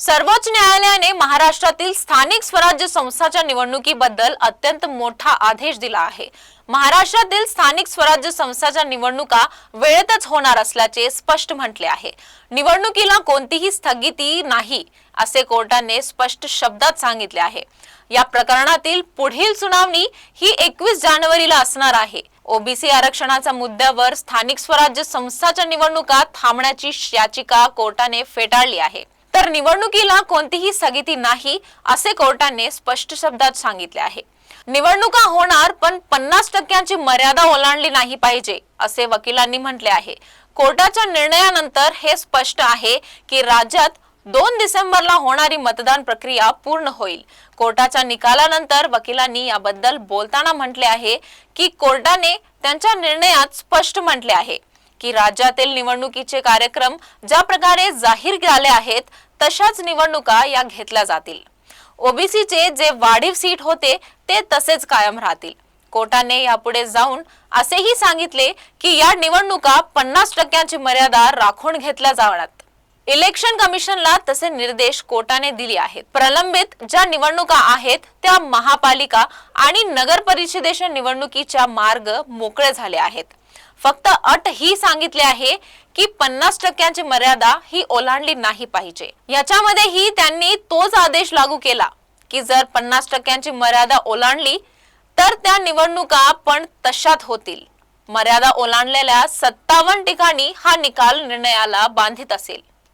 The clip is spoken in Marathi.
सर्वोच्च न्यायालयाने महाराष्ट्रातील स्थानिक स्वराज्य संस्थांच्या निवडणुकीबद्दल अत्यंत मोठा आदेश दिला आहे। महाराष्ट्रातील स्थानिक स्वराज्य संस्थांच्या निवडणुका वेळेतच होणार असल्याचे स्पष्ट म्हटले आहे। निवडणुकीला कोणतीही स्थगिती नाही असे कोर्टाने स्पष्ट शब्दात सांगितले आहे। या प्रकरणातील पुढील सुनावणी ही 21 जानेवारीला असणार आहे। ओबीसी आरक्षणाच्या मुद्द्यावर स्थानिक स्वराज्य संस्थांच्या निवडणुका थांबण्याची याचिका कोर्टाने फेटाळली आहे। तर निवडणुकीला कोणतीही स्थगिती नाही असे कोर्टाने स्पष्ट शब्दात सांगितले आहे। निवडणुका होणार पण 50% मर्यादा ओलांडली नाही पाहिजे असे वकिलांनी म्हटले आहे। कोर्टाच्या निर्णयानंतर हे स्पष्ट आहे की राज्यात 2 डिसेंबरला होणारी मतदान प्रक्रिया पूर्ण होईल। कोर्टाच्या निकालानंतर वकिलांनी याबद्दल बोलताना म्हटले आहे की कोर्टाने त्यांच्या निर्णयात स्पष्ट म्हटले आहे की राज्यातील निवडणुकीचे कार्यक्रम ज्या प्रकारे जाहीर झाले आहेत तशाच निवडणुका या घेतल्या जातील। ओबीसीचे जे वाढीव सीट होते ते तसेच कायम राहतील। कोर्टाने यापुढे जाऊन असेही सांगितले की या निवडणुका 50% मर्यादा राखून घेतल्या जाणार। इलेक्शन कमिशनला तसे निर्देश कोर्टाने दिले आहेत। प्रलंबित ज्या निवडणुका आहेत त्या महापालिका आणि नगर परिषदेच्या निवडणुकीच्या मार्ग मोकळे झाले आहेत। फक्त अट ही सांगितले आहे की 50% मर्यादा ही ओलांडली नाही पाहिजे। याच्यामध्येही त्यांनी तोच आदेश लागू केला की जर 50% मर्यादा ओलांडली तर त्या निवडणुका पण तशाच होतील। मर्यादा ओलांडलेल्या 57 ठिकाणी हा निकाल निर्णयाला बांधित असेल।